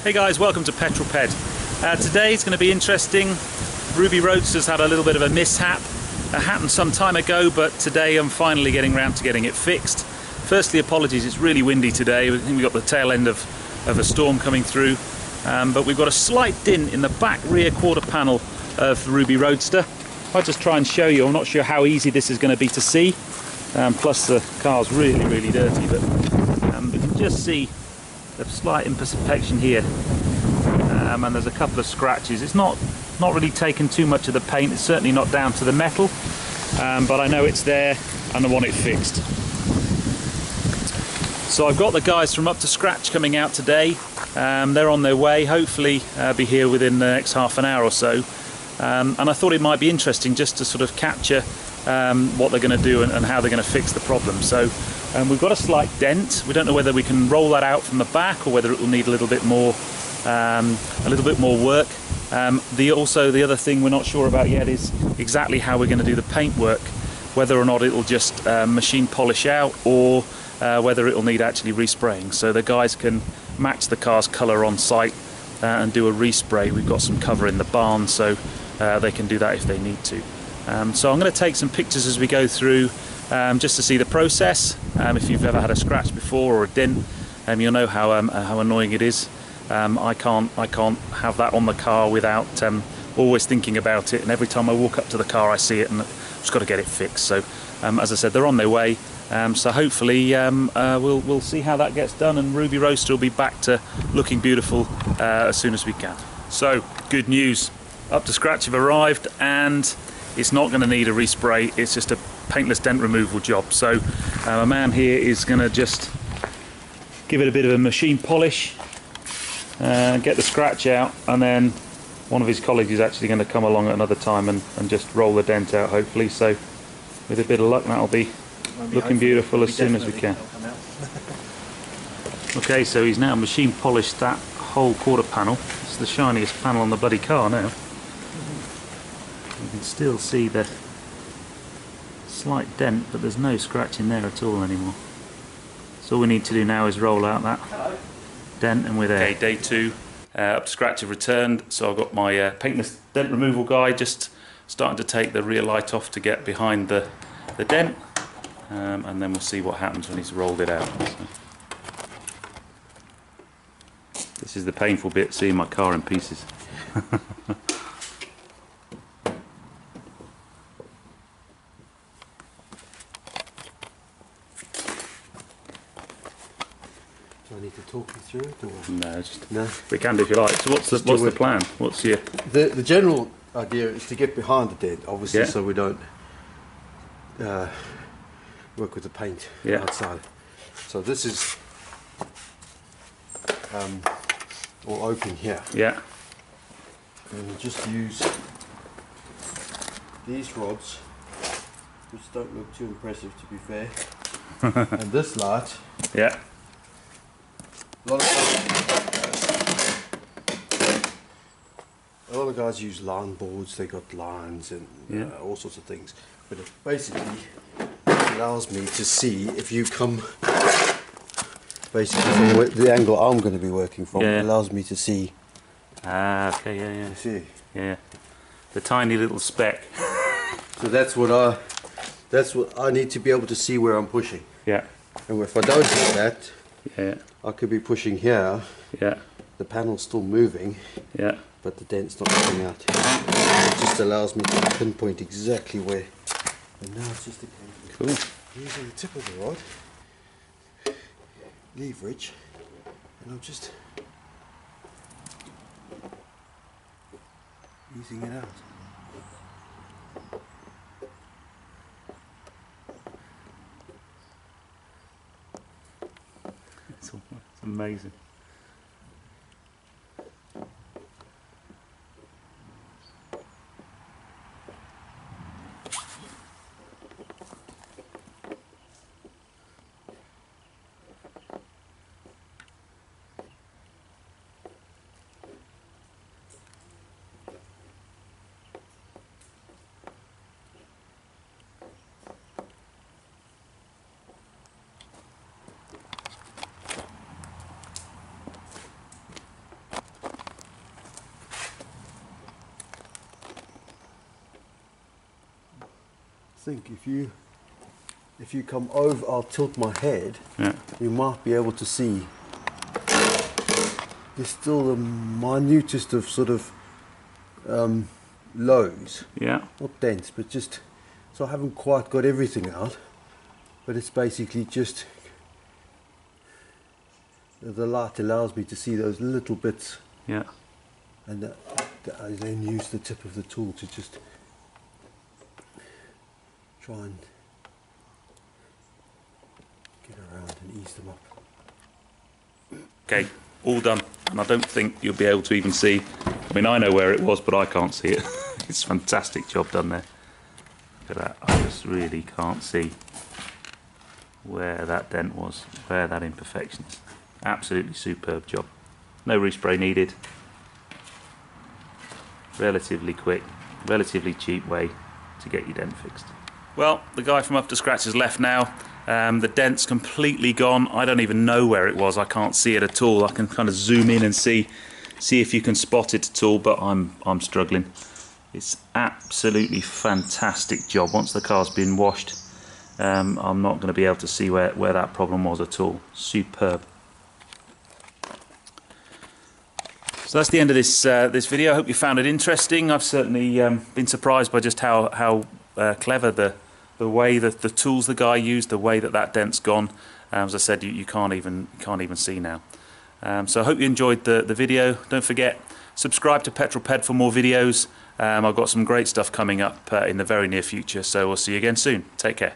Hey guys, welcome to Petrol. Today it's going to be interesting. Ruby Roadster's had a little bit of a mishap. It happened some time ago, but today I'm finally getting around to getting it fixed. Firstly, apologies, it's really windy today. I think we've got the tail end of a storm coming through. But we've got a slight dint in the back rear quarter panel of the Ruby Roadster. I'll just try and show you. I'm not sure how easy this is going to be to see. Plus the car's really dirty, but you can just see a slight imperfection here, and there's a couple of scratches. It's not really taken too much of the paint. It's certainly not down to the metal, but I know it's there and I want it fixed. So I've got the guys from Up to Scratch coming out today. They're on their way, hopefully be here within the next half an hour or so, and I thought it might be interesting just to sort of capture what they're going to do and how they're going to fix the problem. So we've got a slight dent. We don't know whether we can roll that out from the back or whether it will need a little bit more work. Also the other thing we're not sure about yet is exactly how we're going to do the paint work, whether or not it'll just machine polish out or whether it'll need actually respraying. So the guys can match the car's colour on site and do a respray. We've got some cover in the barn, so they can do that if they need to. So I'm going to take some pictures as we go through, just to see the process. If you've ever had a scratch before or a dent, you'll know how annoying it is. I can't have that on the car without always thinking about it, and every time I walk up to the car I see it and I've just got to get it fixed. So as I said, they're on their way, so hopefully we'll see how that gets done, and Ruby Roadster will be back to looking beautiful as soon as we can. So good news, Up to Scratch have arrived, and it's not going to need a respray. It's just a paintless dent removal job. So a man here is going to just give it a bit of a machine polish, get the scratch out, and then one of his colleagues is actually going to come along at another time and just roll the dent out, hopefully. So with a bit of luck, that'll be looking beautiful as soon as we can. Okay, so he's now machine polished that whole quarter panel. It's the shiniest panel on the bloody car now. You can still see the slight dent, but there's no scratch in there at all anymore. So all we need to do now is roll out that dent, and we're there. Okay, day two, Up to Scratch have returned. So I've got my paintless dent removal guy just starting to take the rear light off to get behind the dent, and then we'll see what happens when he's rolled it out. So this is the painful bit, seeing my car in pieces. Do I need to talk you through it, or? No, we can do if you like. So what's the plan? What's your... The general idea is to get behind the dent, obviously, so we don't work with the paint outside. So this is all open here. Yeah. And just use these rods, which don't look too impressive, to be fair. And this light. Yeah. A lot of guys use line boards. They got lines and all sorts of things, but it basically allows me to see if you come basically from the angle I'm going to be working from. It allows me to see. Ah, okay, yeah. You see? Yeah, the tiny little speck. So that's what I need to be able to see where I'm pushing. Yeah. And if I don't do that, I could be pushing here. Yeah. The panel's still moving. Yeah. But the dent's not coming out. It just allows me to pinpoint exactly where. And now it's just a case of using the tip of the rod, leverage, and I'm just easing it out. It's amazing. think if you come over, I'll tilt my head. Yeah. You might be able to see. There's still the minutest of sort of lows. Yeah. Not dents, but just, so I haven't quite got everything out, but it's basically just, the light allows me to see those little bits. Yeah. And I then use the tip of the tool to just try and get around and ease them up. Okay, all done. And I don't think you'll be able to even see. I mean, I know where it was, but I can't see it. It's a fantastic job done there. Look at that. I just really can't see where that dent was, where that imperfection is. Absolutely superb job. No respray needed. Relatively quick, relatively cheap way to get your dent fixed. Well, the guy from Up to Scratch has left now. The dent's completely gone. I don't even know where it was. I can't see it at all. I can kind of zoom in and see if you can spot it at all, but I'm struggling. It's absolutely fantastic job. Once the car's been washed, I'm not going to be able to see where that problem was at all. Superb. So that's the end of this video. I hope you found it interesting. I've certainly been surprised by just how clever the way that the tools the guy used, the way that dent's gone. As I said, you can't even see now. So I hope you enjoyed the video. Don't forget, subscribe to Petrol Ped for more videos. I've got some great stuff coming up in the very near future. So we'll see you again soon. Take care.